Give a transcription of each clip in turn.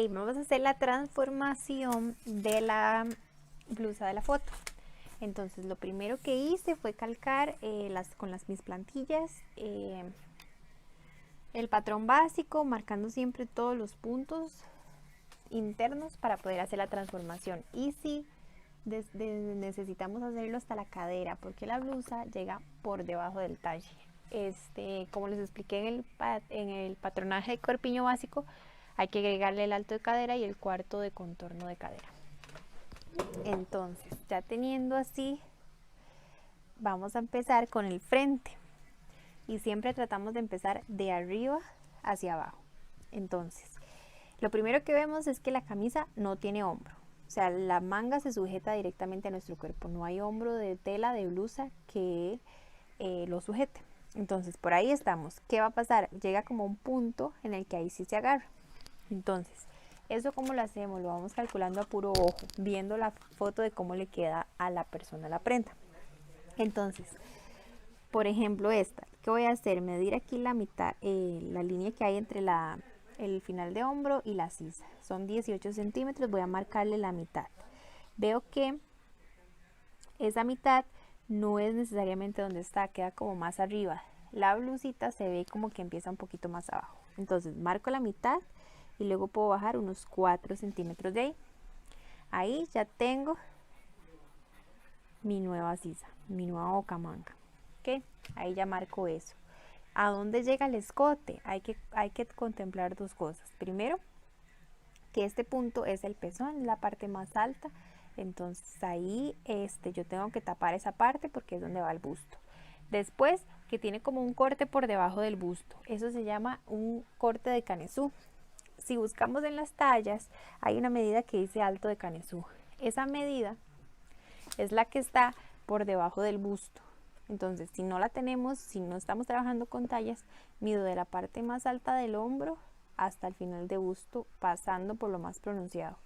vamos a hacer la transformación de la blusa de la foto. Entonces lo primero que hice fue calcar con mis plantillas el patrón básico, marcando siempre todos los puntos internos para poder hacer la transformación. Y si necesitamos hacerlo hasta la cadera, porque la blusa llega por debajo del talle. Como les expliqué en el patronaje de corpiño básico, hay que agregarle el alto de cadera y el cuarto de contorno de cadera. Entonces, ya teniendo así, vamos a empezar con el frente. Y siempre tratamos de empezar de arriba hacia abajo. Entonces, lo primero que vemos es que la camisa no tiene hombro. O sea, la manga se sujeta directamente a nuestro cuerpo. No hay hombro de tela de blusa que lo sujete. Entonces, por ahí estamos. ¿Qué va a pasar? Llega como un punto en el que ahí sí se agarra. Entonces, ¿eso cómo lo hacemos? Lo vamos calculando a puro ojo, viendo la foto de cómo le queda a la persona la prenda. Entonces, por ejemplo esta, ¿qué voy a hacer? Medir aquí la mitad, la línea que hay entre el final de hombro y la sisa. Son 18 centímetros, voy a marcarle la mitad. Veo que esa mitad no es necesariamente donde está, queda como más arriba. La blusita se ve como que empieza un poquito más abajo. Entonces marco la mitad y luego puedo bajar unos 4 centímetros de ahí. Ahí ya tengo mi nueva sisa, mi nueva bocamanga. ¿Ok? Ahí ya marco eso. ¿A dónde llega el escote? Hay que contemplar dos cosas. Primero, que este punto es el pezón, la parte más alta. Entonces ahí yo tengo que tapar esa parte porque es donde va el busto. Después, que tiene como un corte por debajo del busto. Eso se llama un corte de canesú. Si buscamos en las tallas, hay una medida que dice alto de canesú. Esa medida es la que está por debajo del busto. Entonces, si no la tenemos, si no estamos trabajando con tallas, mido de la parte más alta del hombro hasta el final de busto, pasando por lo más pronunciado.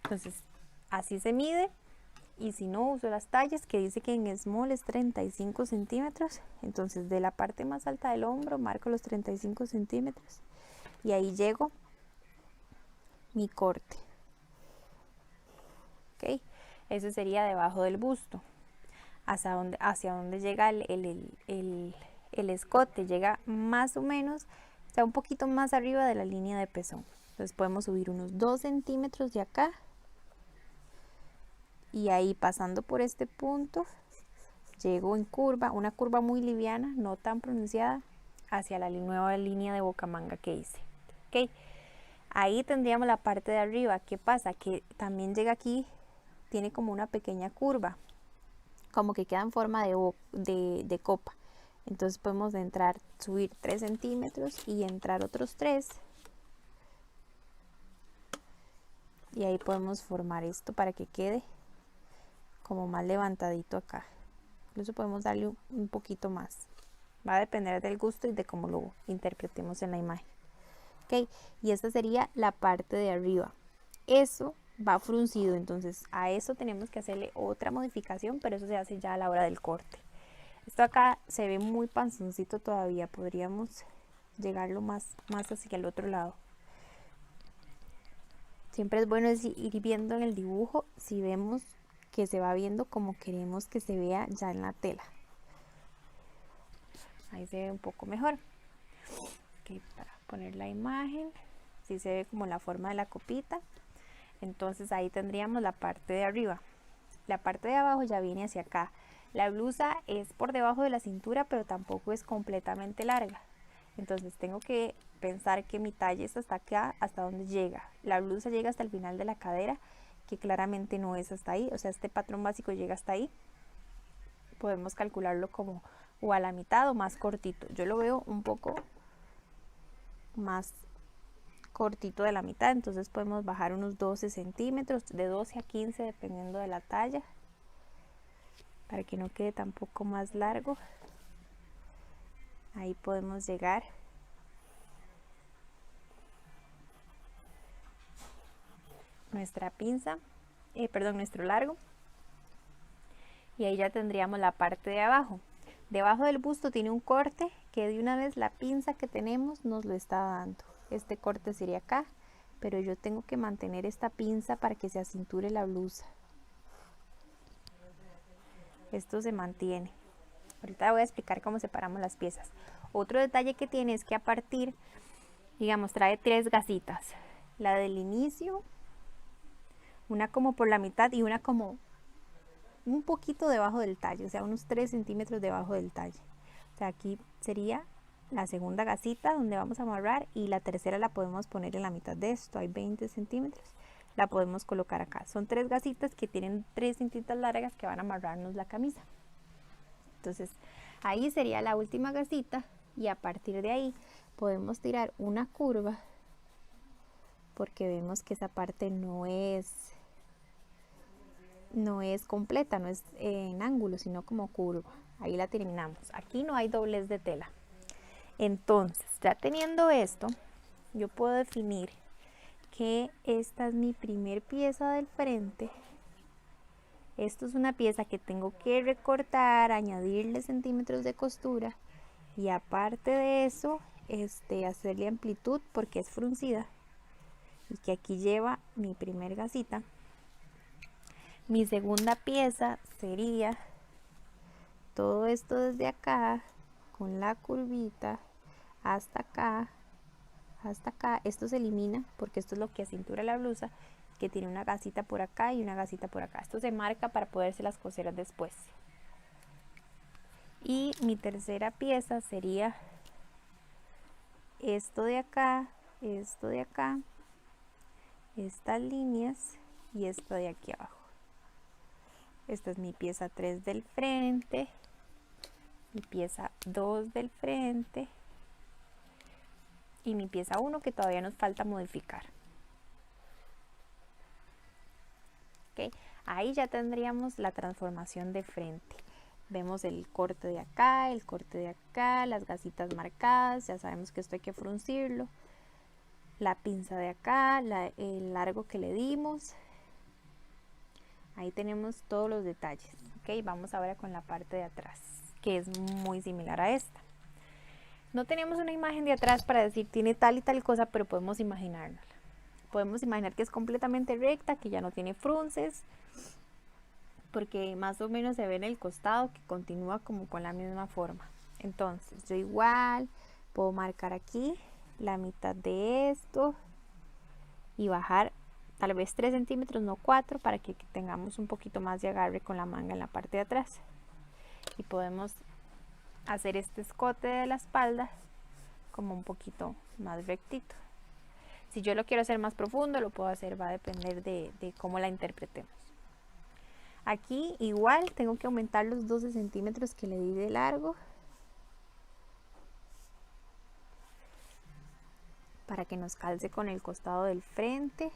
Entonces, así se mide. Y si no, uso las tallas que dice que en small es 35 centímetros. Entonces, de la parte más alta del hombro, marco los 35 centímetros. Y ahí llego mi corte. ¿Ok? Eso sería debajo del busto. Hacia donde llega el escote, llega más o menos, o sea, un poquito más arriba de la línea de pezón. Entonces podemos subir unos 2 centímetros de acá y ahí pasando por este punto llego en curva, una curva muy liviana, no tan pronunciada, hacia la nueva línea de bocamanga que hice. ¿Ok? Ahí tendríamos la parte de arriba. ¿Qué pasa? Que también llega aquí, tiene como una pequeña curva, como que queda en forma de copa. Entonces podemos entrar, subir 3 centímetros y entrar otros 3. Y ahí podemos formar esto para que quede como más levantadito acá. Incluso podemos darle un poquito más. Va a depender del gusto y de cómo lo interpretemos en la imagen. ¿Ok? Y esta sería la parte de arriba. Eso va fruncido, entonces a eso tenemos que hacerle otra modificación, pero eso se hace ya a la hora del corte. Esto acá se ve muy panzoncito todavía, podríamos llegarlo más hacia el otro lado. Siempre es bueno ir viendo en el dibujo si vemos que se va viendo como queremos que se vea ya en la tela. Ahí se ve un poco mejor. Okay, para poner la imagen, si se ve como la forma de la copita. Entonces ahí tendríamos la parte de arriba. La parte de abajo ya viene hacia acá. La blusa es por debajo de la cintura, pero tampoco es completamente larga. Entonces tengo que pensar que mi talla es hasta acá, hasta donde llega. La blusa llega hasta el final de la cadera, que claramente no es hasta ahí. O sea, este patrón básico llega hasta ahí. Podemos calcularlo como o a la mitad o más cortito. Yo lo veo un poco más cortito de la mitad, entonces podemos bajar unos 12 centímetros, de 12 a 15 dependiendo de la talla, para que no quede tampoco más largo. Ahí podemos llegar. Nuestra pinza, nuestro largo, y ahí ya tendríamos la parte de abajo. Debajo del busto tiene un corte que de una vez la pinza que tenemos nos lo está dando. Este corte sería acá pero yo tengo que mantener esta pinza para que se acinture la blusa. Esto se mantiene. Ahorita voy a explicar cómo separamos las piezas. Otro detalle que tiene es que a partir, digamos, trae 3 gasitas. La del inicio, una como por la mitad y una como un poquito debajo del talle, o sea, unos 3 centímetros debajo del talle. O sea, aquí sería la segunda gasita donde vamos a amarrar, y la tercera la podemos poner en la mitad de esto, hay 20 centímetros. La podemos colocar acá. Son 3 gasitas que tienen 3 cintitas largas que van a amarrarnos la camisa. Entonces ahí sería la última gasita, y a partir de ahí podemos tirar una curva, porque vemos que esa parte no es completa, no es en ángulo, sino como curva. Ahí la terminamos. Aquí no hay doblez de tela. Entonces, ya teniendo esto, yo puedo definir que esta es mi primer pieza del frente. Esto es una pieza que tengo que recortar, añadirle centímetros de costura, y aparte de eso, hacerle amplitud porque es fruncida, y que aquí lleva mi primer gasita. Mi segunda pieza sería todo esto desde acá, con la curvita, hasta acá, hasta acá. Esto se elimina porque esto es lo que acintura la blusa, que tiene una gasita por acá y una gasita por acá. Esto se marca para podérselas coser después. Y mi tercera pieza sería esto de acá, esto de acá, estas líneas y esto de aquí abajo. Esta es mi pieza 3 del frente, mi pieza 2 del frente y mi pieza 1 que todavía nos falta modificar. ¿Okay? Ahí ya tendríamos la transformación de frente. Vemos el corte de acá, el corte de acá, las gasitas marcadas, ya sabemos que esto hay que fruncirlo. La pinza de acá, el largo que le dimos. Ahí tenemos todos los detalles. ¿Okay? Vamos ahora con la parte de atrás, que es muy similar a esta. No tenemos una imagen de atrás para decir tiene tal y tal cosa, pero podemos imaginarla. Podemos imaginar que es completamente recta, que ya no tiene frunces, porque más o menos se ve en el costado que continúa como con la misma forma. Entonces yo igual puedo marcar aquí la mitad de esto y bajar tal vez 3 centímetros, no 4, para que tengamos un poquito más de agarre con la manga en la parte de atrás. Y podemos hacer este escote de la espalda como un poquito más rectito. Si yo lo quiero hacer más profundo, lo puedo hacer, va a depender de cómo la interpretemos. Aquí igual tengo que aumentar los 12 centímetros que le di de largo para que nos calce con el costado del frente.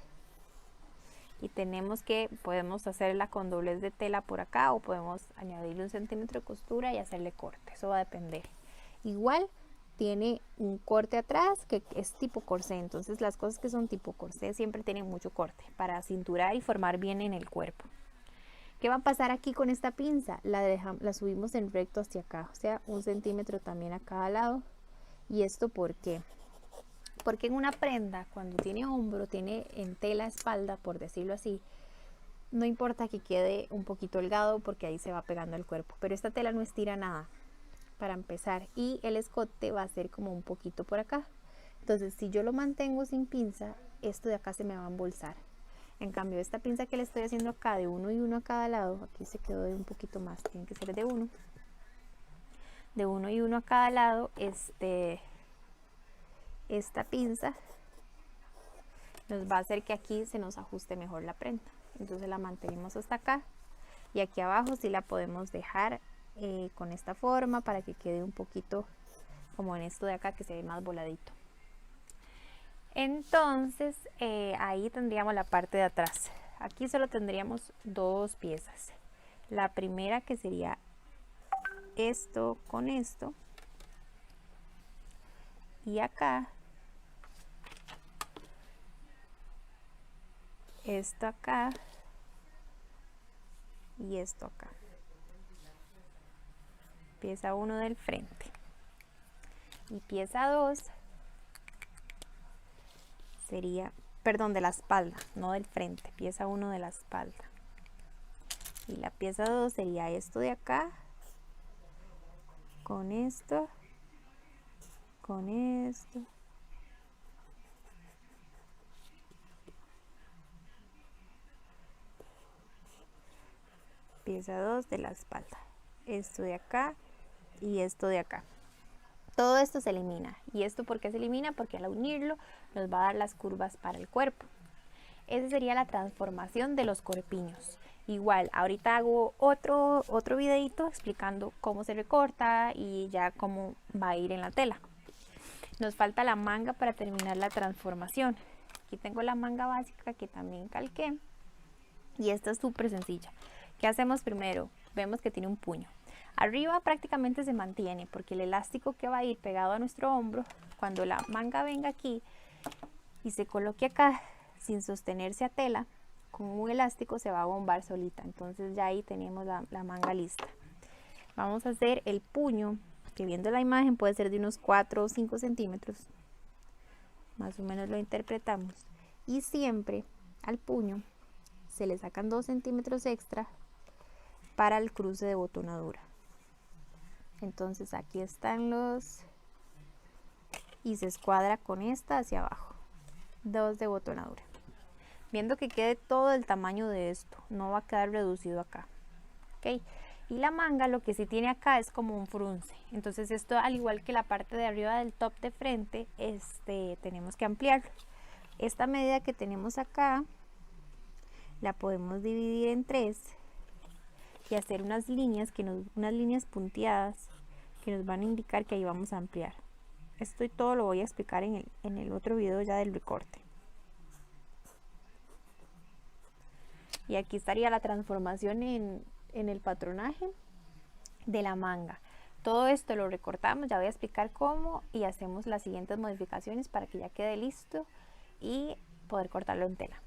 Y podemos hacerla con doblez de tela por acá, o podemos añadirle 1 centímetro de costura y hacerle corte. Eso va a depender. Igual tiene un corte atrás que es tipo corsé, entonces las cosas que son tipo corsé siempre tienen mucho corte para cinturar y formar bien en el cuerpo. ¿Qué va a pasar aquí con esta pinza? La subimos en recto hacia acá, o sea, 1 centímetro también a cada lado. ¿Y esto por qué? Porque en una prenda, cuando tiene hombro, tiene en tela espalda, por decirlo así, no importa que quede un poquito holgado porque ahí se va pegando el cuerpo, pero esta tela no estira nada para empezar, y el escote va a ser como un poquito por acá. Entonces si yo lo mantengo sin pinza, esto de acá se me va a embolsar. En cambio, esta pinza que le estoy haciendo acá de 1 y 1 a cada lado, aquí se quedó de un poquito más, tiene que ser de 1 y 1 a cada lado. Esta pinza nos va a hacer que aquí se nos ajuste mejor la prenda. Entonces la mantenemos hasta acá, y aquí abajo sí la podemos dejar con esta forma para que quede un poquito como en esto de acá, que se ve más voladito. Entonces ahí tendríamos la parte de atrás. Aquí solo tendríamos 2 piezas. La primera, que sería esto con esto, y acá esto acá y esto acá. Pieza 1 del frente. Y pieza 2 sería perdón, de la espalda, no del frente, pieza 1 de la espalda. Y la pieza 2 sería esto de acá, con esto, con esto. Pieza 2 de la espalda, esto de acá y esto de acá. Todo esto se elimina. ¿Y esto por qué se elimina? Porque al unirlo nos va a dar las curvas para el cuerpo. Esa sería la transformación de los corpiños. Igual, ahorita hago otro videito explicando cómo se recorta y ya cómo va a ir en la tela. Nos falta la manga para terminar la transformación. Aquí tengo la manga básica que también calqué. Y esta es súper sencilla. ¿Qué hacemos primero? Vemos que tiene un puño. Arriba prácticamente se mantiene porque el elástico que va a ir pegado a nuestro hombro, cuando la manga venga aquí y se coloque acá sin sostenerse a tela, con un elástico se va a bombar solita. Entonces ya ahí tenemos la manga lista. Vamos a hacer el puño, que viendo la imagen puede ser de unos 4 o 5 centímetros. Más o menos lo interpretamos. Y siempre al puño se le sacan 2 centímetros extra para el cruce de botonadura. Entonces aquí están los, y se escuadra con esta hacia abajo, 2 de botonadura, viendo que quede todo el tamaño de esto, no va a quedar reducido acá, ¿ok? Y la manga lo que sí tiene acá es como un frunce, entonces esto, al igual que la parte de arriba del top de frente, tenemos que ampliarlo. Esta medida que tenemos acá la podemos dividir en 3 y hacer unas líneas unas líneas punteadas que nos van a indicar que ahí vamos a ampliar. Esto y todo lo voy a explicar en el otro video ya del recorte. Y aquí estaría la transformación en el patronaje de la manga. Todo esto lo recortamos, ya voy a explicar cómo, y hacemos las siguientes modificaciones para que ya quede listo y poder cortarlo en tela.